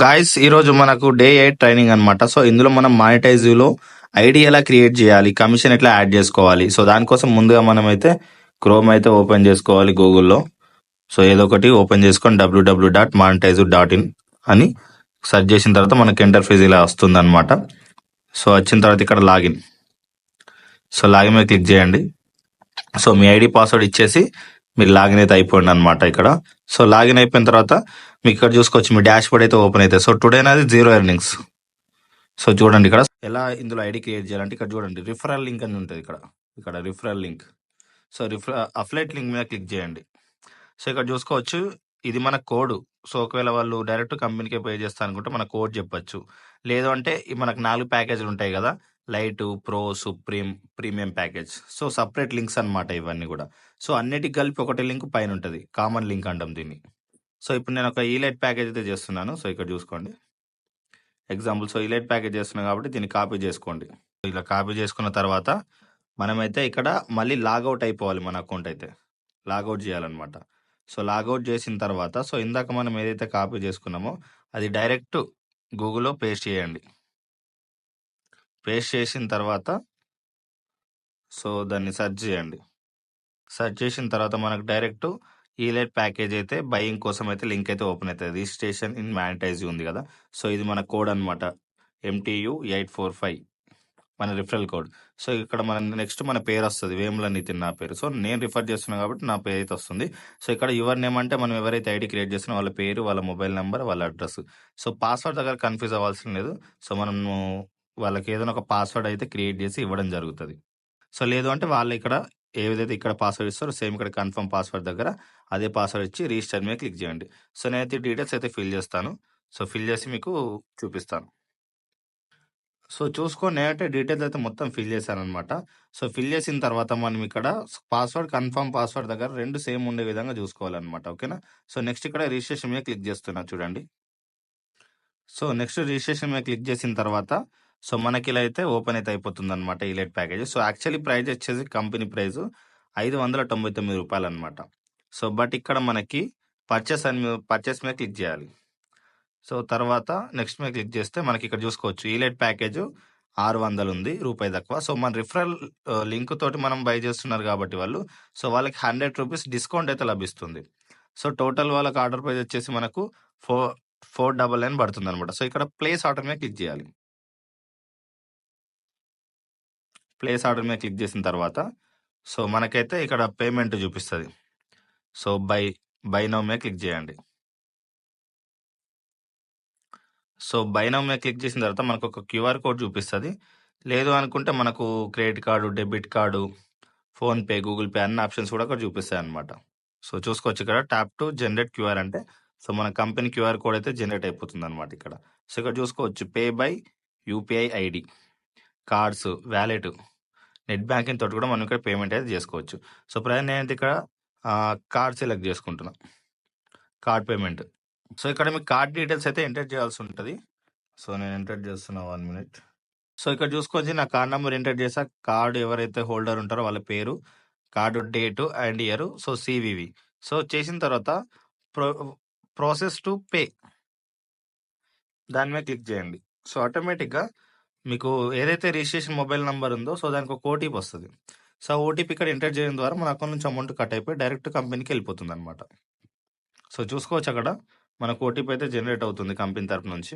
Guys ఈరోజు మనకు day 8 training అనమాట. సో ఇందులో మనం మానిటైజ్లో ఐడి ఎలా క్రియేట్ చేయాలి, కమిషన్ ఎట్లా యాడ్ చేసుకోవాలి. సో దానికోసం ముందుగా మనం అయితే క్రోమ్ అయితే ఓపెన్ చేసుకోవాలి గూగుల్లో. సో ఏదో ఒకటి ఓపెన్ చేసుకొని www.monetize.in అని సెర్చ్ చేసిన తర్వాత మనకి ఇంటర్ఫేస్ ఇలా వస్తుంది అనమాట. సో వచ్చిన తర్వాత ఇక్కడ లాగిన్. సో లాగిన్ మీద క్లిక్ చేయండి. సో మీ ఐడి పాస్వర్డ్ ఇచ్చేసి మీరు లాగిన్ అయితే అయిపోయింది అనమాట ఇక్కడ. సో లాగిన్ అయిపోయిన తర్వాత మీకు ఇక్కడ చూసుకోవచ్చు మీ డాష్ బోర్డ్ అయితే ఓపెన్ అవుతుంది. సో టుడే అనేది 0 ఎర్నింగ్స్. సో చూడండి ఇక్కడ ఎలా ఇందులో ఐడి క్రియేట్ చేయాలంటే ఇక్కడ చూడండి రిఫరల్ లింక్ అని ఉంటుంది ఇక్కడ రిఫరల్ లింక్. సో అఫ్లైట్ లింక్ మీద క్లిక్ చేయండి. సో ఇక్కడ చూసుకోవచ్చు ఇది మన కోడ్. సో ఒకవేళ వాళ్ళు డైరెక్ట్ కంపెనీకే పే చేస్తా అనుకుంటే మన కోడ్ చెప్పొచ్చు. లేదు అంటే మనకు 4 ప్యాకేజీలు ఉంటాయి కదా, light, pro, supreme, premium package. So separate links అన్నమాట ఇవన్నీ కూడా. సో అన్నిటికి కలిపి ఒకటే లింక్ పైన ఉంటుంది, కామన్ లింక్ అంటాం దీన్ని. సో ఇప్పుడు నేను ఒక ఈలైట్ ప్యాకేజ్ అయితే చేస్తున్నాను. సో ఇక్కడ చూసుకోండి ఎగ్జాంపుల్. సో ఈలైట్ ప్యాకేజ్ చేస్తున్నాం కాబట్టి దీన్ని కాపీ చేసుకోండి. ఇలా కాపీ చేసుకున్న తర్వాత మనమైతే ఇక్కడ మళ్ళీ లాగౌట్ అయిపోవాలి. మన అకౌంట్ అయితే లాగౌట్ చేయాలన్నమాట. సో లాగౌట్ చేసిన తర్వాత సో ఇందాక మనం ఏదైతే కాపీ చేసుకున్నామో అది డైరెక్ట్ గూగుల్లో పేస్ట్ చేయండి. పేస్ట్ చేసిన తర్వాత సో దాన్ని సెర్చ్ చేయండి. సెర్చ్ చేసిన తర్వాత మనకు డైరెక్ట్ ఈలైట్ ప్యాకేజ్ అయితే బయింగ్ కోసం అయితే లింక్ అయితే ఓపెన్ అవుతుంది. రిజిస్ట్రేషన్ ఇన్ మానిటైజ్ ఉంది కదా, సో ఇది మన కోడ్ అనమాట, MTU845 మన రిఫరల్ కోడ్. సో ఇక్కడ నెక్స్ట్ మన పేరు వస్తుంది, వేముల నితిన్ నా పేరు. సో నేను రిఫర్ చేస్తున్నాను కాబట్టి నా పేరు అయితే వస్తుంది. సో ఇక్కడ యువర్ నేమ్ అంటే మనం ఎవరైతే ఐడి క్రియేట్ చేస్తున్నా వాళ్ళ పేరు, వాళ్ళ మొబైల్ నెంబర్, వాళ్ళ అడ్రస్. సో పాస్వర్డ్ దగ్గర కన్ఫ్యూజ్ అవ్వాల్సిన లేదు. సో మనము వాళ్ళకి ఏదైనా ఒక పాస్వర్డ్ అయితే క్రియేట్ చేసి ఇవ్వడం జరుగుతుంది. సో లేదు అంటే వాళ్ళు ఇక్కడ ఏదైతే ఇక్కడ పాస్వర్డ్ ఇస్తారో సేమ్ ఇక్కడ కన్ఫర్మ్ పాస్వర్డ్ దగ్గర అదే పాస్వర్డ్ ఇచ్చి రిజిస్టర్ మీద క్లిక్ చేయండి. సో నేనైతే డీటెయిల్స్ అయితే ఫిల్ చేస్తాను. సో ఫిల్ చేసి మీకు చూపిస్తాను. సో చూసుకొని నేనైతే డీటెయిల్స్ అయితే మొత్తం ఫిల్ చేశాను అనమాట. సో ఫిల్ చేసిన తర్వాత మనం ఇక్కడ పాస్వర్డ్, కన్ఫర్మ్ పాస్వర్డ్ దగ్గర 2 సేమ్ ఉండే విధంగా చూసుకోవాలన్నమాట. ఓకేనా. సో నెక్స్ట్ ఇక్కడ రిజిస్ట్రేషన్ మీద క్లిక్ చేస్తున్నా చూడండి. సో నెక్స్ట్ రిజిస్ట్రేషన్ మీద క్లిక్ చేసిన తర్వాత సో మనకి ఇలా అయితే ఓపెన్ అయితే అయిపోతుంది అనమాట elite package. So actually price వచ్చేసి కంపెనీ ప్రైస్ ₹599 అనమాట. సో బట్ ఇక్కడ మనకి పర్చేస్ మీద క్లిక్ చేయాలి. సో తర్వాత నెక్స్ట్ మీద క్లిక్ చేస్తే మనకి ఇక్కడ చూసుకోవచ్చు ఈలైట్ ప్యాకేజ్ 600 ఉంది, రూపాయి తక్కువ. సో మన రిఫరల్ లింక్ తోటి మనం బై చేస్తున్నారు కాబట్టి వాళ్ళు, సో వాళ్ళకి ₹100 డిస్కౌంట్ అయితే లభిస్తుంది. సో టోటల్ వాళ్ళకి ఆర్డర్ ప్రైస్ వచ్చేసి మనకు 499 పడుతుంది అనమాట. సో ఇక్కడ ప్లేస్ ఆర్డర్ మీద క్లిక్ చేయాలి. ప్లేస్ ఆర్డర్ మీద క్లిక్ చేసిన తర్వాత సో మనకైతే ఇక్కడ పేమెంట్ చూపిస్తుంది. సో బై నౌ మీద క్లిక్ చేయండి. సో బై నౌ మీద క్లిక్ చేసిన తర్వాత మనకు ఒక QR కోడ్ చూపిస్తుంది. లేదు అనుకుంటే మనకు credit card, debit card, PhonePe, Google Pay అన్ని ఆప్షన్స్ కూడా అక్కడ చూపిస్తాయి అనమాట. సో చూసుకోవచ్చు ఇక్కడ ట్యాప్ టు జనరేట్ QR అంటే సో మన కంపెనీ QR కోడ్ అయితే జనరేట్ అయిపోతుంది అనమాట ఇక్కడ. సో ఇక్కడ చూసుకోవచ్చు pay by UPI ID, cards, wallet, net banking తోటి కూడా మనం ఇక్కడ పేమెంట్ అయితే చేసుకోవచ్చు. సో ప్రజెంట్ నేనైతే ఇక్కడ కార్డ్ సెలెక్ట్ చేసుకుంటున్నా, కార్డ్ పేమెంట్. సో ఇక్కడ మీకు కార్డ్ డీటెయిల్స్ అయితే ఎంటర్ చేయాల్సి ఉంటుంది. సో నేను ఎంటర్ చేస్తున్నా 1 minute. సో ఇక్కడ చూసుకోవచ్చు నా కార్డ్ నెంబర్ ఎంటర్ చేసా. కార్డు ఎవరైతే హోల్డర్ ఉంటారో వాళ్ళ పేరు, card date and year, so CVV. So చేసిన తర్వాత ప్రాసెస్ టు పే దాని మీద క్లిక్ చేయండి. సో ఆటోమేటిక్గా మీకు ఏదైతే రిజిస్ట్రేషన్ మొబైల్ నెంబర్ ఉందో సో దానికి ఒక OTP వస్తుంది. సో OTP ఇక్కడ ఎంటర్ చేయడం ద్వారా మన అకౌంట్ నుంచి అమౌంట్ కట్ అయిపోయి డైరెక్ట్ కంపెనీకి వెళ్ళిపోతుంది అనమాట. సో చూసుకోవచ్చు అక్కడ మనకు OTP అయితే జనరేట్ అవుతుంది కంపెనీ తరపు నుంచి.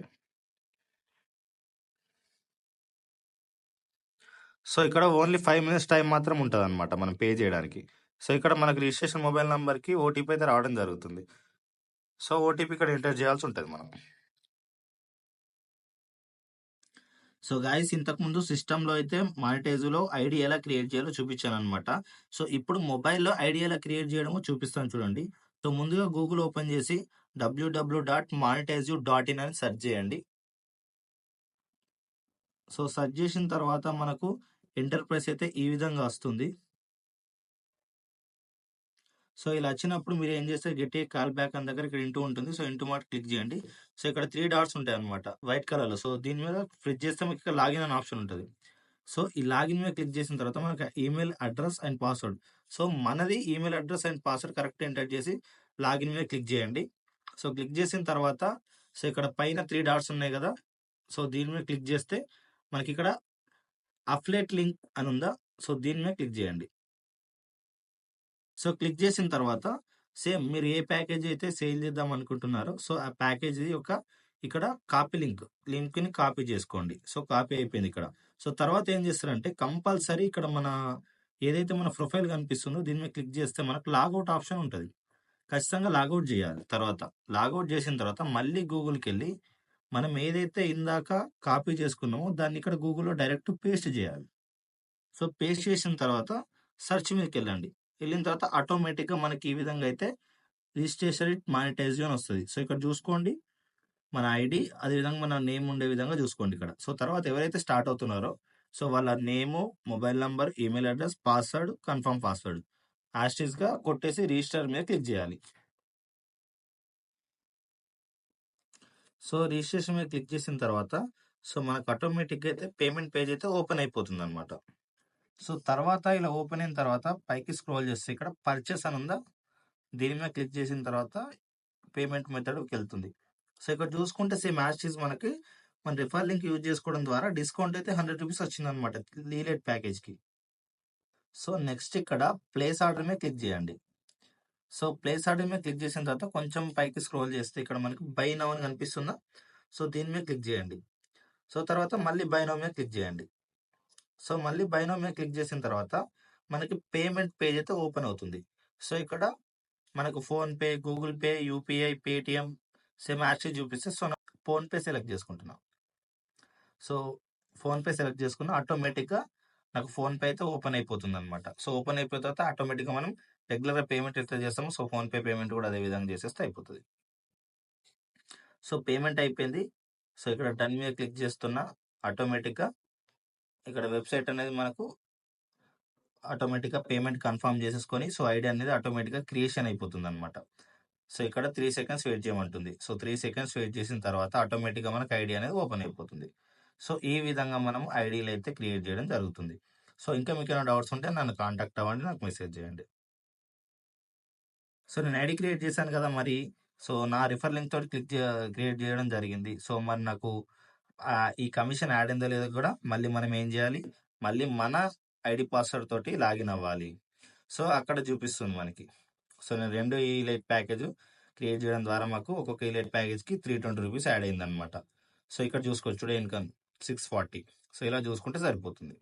సో ఇక్కడ ఓన్లీ 5 minutes టైం మాత్రం ఉంటుంది అనమాట మనం పే చేయడానికి. సో ఇక్కడ మనకు రిజిస్ట్రేషన్ మొబైల్ నెంబర్కి OTP అయితే రావడం జరుగుతుంది. సో OTP ఇక్కడ ఎంటర్ చేయాల్సి ఉంటుంది మనం. సో గాయస్ ఇంతకుముందు సిస్టంలో అయితే మానిటైజ్లో ఐడి ఎలా క్రియేట్ చేయాలో చూపించాను అనమాట. సో ఇప్పుడు మొబైల్లో ఐడి ఎలా క్రియేట్ చేయడమో చూపిస్తాను చూడండి. సో ముందుగా గూగుల్ ఓపెన్ చేసి www.monetize.in అని సెర్చ్ చేయండి. సో సెర్చ్ చేసిన తర్వాత మనకు ఎంటర్ప్రైస్ అయితే ఈ విధంగా వస్తుంది. సో ఇలా వచ్చినప్పుడు మీరు ఏం చేస్తే గెట్ ఏ కాల్ బ్యాక్ అని దగ్గర ఇక్కడ ఇంటూ ఉంటుంది. సో ఇంటూ మాట క్లిక్ చేయండి. సో ఇక్కడ 3 డాట్స్ ఉంటాయి అనమాట వైట్ కలర్లో. సో దీని మీద క్లిక్ చేస్తే మీకు ఇక్కడ లాగిన్ అనే ఆప్షన్ ఉంటుంది. సో ఈ లాగిన్ మీద క్లిక్ చేసిన తర్వాత మనకు email address and password. So మనది email address and password correct enter చేసి లాగిన్ మీద క్లిక్ చేయండి. సో క్లిక్ చేసిన తర్వాత సో ఇక్కడ పైన 3 డాట్స్ ఉన్నాయి కదా, సో దీని మీద క్లిక్ చేస్తే మనకి ఇక్కడ అఫ్లేట్ లింక్ అని ఉందా, సో దీని మీద క్లిక్ చేయండి. సో క్లిక్ చేసిన తర్వాత సేమ్ మీరు ఏ ప్యాకేజ్ అయితే సేల్ చేద్దాం అనుకుంటున్నారో సో ఆ ప్యాకేజ్ యొక్క ఇక్కడ కాపీ లింక్ని కాపీ చేసుకోండి. సో కాపీ అయిపోయింది ఇక్కడ. సో తర్వాత ఏం చేస్తారంటే కంపల్సరీ ఇక్కడ మన ఏదైతే మన ప్రొఫైల్ కనిపిస్తుందో దీని మీద క్లిక్ చేస్తే మనకు లాగౌట్ ఆప్షన్ ఉంటుంది. ఖచ్చితంగా లాగౌట్ చేయాలి. తర్వాత లాగౌట్ చేసిన తర్వాత మళ్ళీ గూగుల్కి వెళ్ళి మనం ఏదైతే ఇందాక కాపీ చేసుకున్నామో దాన్ని ఇక్కడ గూగుల్లో డైరెక్ట్ పేస్ట్ చేయాలి. సో పేస్ట్ చేసిన తర్వాత సెర్చ్ మీదకి వెళ్ళండి. వెళ్ళిన తర్వాత ఆటోమేటిక్గా మనకి ఈ విధంగా అయితే రిజిస్ట్రేషన్ ఇట్ మానిటైజ్ అని వస్తుంది. సో ఇక్కడ చూసుకోండి మన ఐడి, అదేవిధంగా మన నేమ్ ఉండే విధంగా చూసుకోండి ఇక్కడ. సో తర్వాత ఎవరైతే స్టార్ట్ అవుతున్నారో సో వాళ్ళ name, mobile number, email address, password, confirm password గా కొట్టేసి రిజిస్టర్ మీద క్లిక్ చేయాలి. సో రిజిస్ట్రేషన్ మీద క్లిక్ చేసిన తర్వాత సో మనకు ఆటోమేటిక్గా అయితే పేమెంట్ పేజ్ అయితే ఓపెన్ అయిపోతుంది అనమాట. సో తర్వాత ఇలా ఓపెన్ అయిన తర్వాత పైకి స్క్రోల్ చేస్తే ఇక్కడ పర్చేస్ అని ఉందా, దీని మీద క్లిక్ చేసిన తర్వాత పేమెంట్ మెథడ్కి వెళ్తుంది. సో ఇక్కడ చూసుకుంటే సేమ్ యాజ్ మనకి మన రిఫర్ లింక్ యూజ్ చేసుకోవడం ద్వారా డిస్కౌంట్ అయితే 100 రూపీస్ వచ్చింది అనమాట లీలేట్ ప్యాకేజ్కి. సో నెక్స్ట్ ఇక్కడ ప్లేస్ ఆర్డర్ మీద క్లిక్ చేయండి. సో ప్లేస్ ఆర్డర్ మీద క్లిక్ చేసిన తర్వాత కొంచెం పైకి స్క్రోల్ చేస్తే ఇక్కడ మనకి బై నౌ అని కనిపిస్తుందా, సో దీని మీద క్లిక్ చేయండి. సో తర్వాత మళ్ళీ బై నౌ మీద క్లిక్ చేయండి. సో మళ్ళీ బై నౌ మీద క్లిక్ చేసిన తర్వాత మనకి పేమెంట్ పేజ్ అయితే ఓపెన్ అవుతుంది. సో ఇక్కడ మనకు PhonePe, Google pay, UPI, Paytm same actual చూపిస్తే సో ఫోన్పే సెలెక్ట్ చేసుకుంటున్నాం. సో ఫోన్పే సెలెక్ట్ చేసుకున్న ఆటోమేటిక్గా నాకు ఫోన్పే అయితే ఓపెన్ అయిపోతుంది అనమాట. సో ఓపెన్ అయిపోయిన తర్వాత ఆటోమేటిక్గా మనం రెగ్యులర్గా పేమెంట్ ఎట్లా చేస్తామో సో ఫోన్పే పేమెంట్ కూడా అదే విధంగా చేసేస్తే అయిపోతుంది. సో పేమెంట్ అయిపోయింది. సో ఇక్కడ డన్ మీద క్లిక్ చేస్తున్నా ఆటోమేటిక్గా ఇక్కడ వెబ్సైట్ అనేది మనకు ఆటోమేటిక్గా పేమెంట్ కన్ఫర్మ్ చేసేసుకొని సో ఐడి అనేది ఆటోమేటిక్గా క్రియేషన్ అయిపోతుంది అనమాట. సో ఇక్కడ 3 సెకండ్స్ వెయిట్ చేయమంటుంది. సో 3 సెకండ్స్ వెయిట్ చేసిన తర్వాత ఆటోమేటిక్గా మనకు ఐడి అనేది ఓపెన్ అయిపోతుంది. సో ఈ విధంగా మనం ఐడీలు అయితే క్రియేట్ చేయడం జరుగుతుంది. సో ఇంకా మీకు ఏమైనా డౌట్స్ ఉంటే నన్ను కాంటాక్ట్ అవ్వండి, నాకు మెసేజ్ చేయండి. సో నేను ఐడి క్రియేట్ చేశాను కదా మరి, సో నా రిఫర్ లింక్ తోటి క్రియేట్ చేయడం జరిగింది. సో మరి నాకు ఈ కమిషన్ యాడ్ అయిందో లేదో కూడా మళ్ళీ మనం ఏం చేయాలి, మళ్ళీ మన ఐడి పాస్వర్డ్ తోటి లాగిన్ అవ్వాలి. సో అక్కడ చూపిస్తుంది మనకి. సో నేను 2 ఈలైట్ ప్యాకేజ్ క్రియేట్ చేయడం ద్వారా మాకు ఒక్కొక్క ఈలైట్ ప్యాకేజ్కి 320 రూపీస్ యాడ్ అయింది అనమాట. సో ఇక్కడ చూసుకోవచ్చు టుడే ఇన్కమ్ 640. సో ఇలా చూసుకుంటే సరిపోతుంది.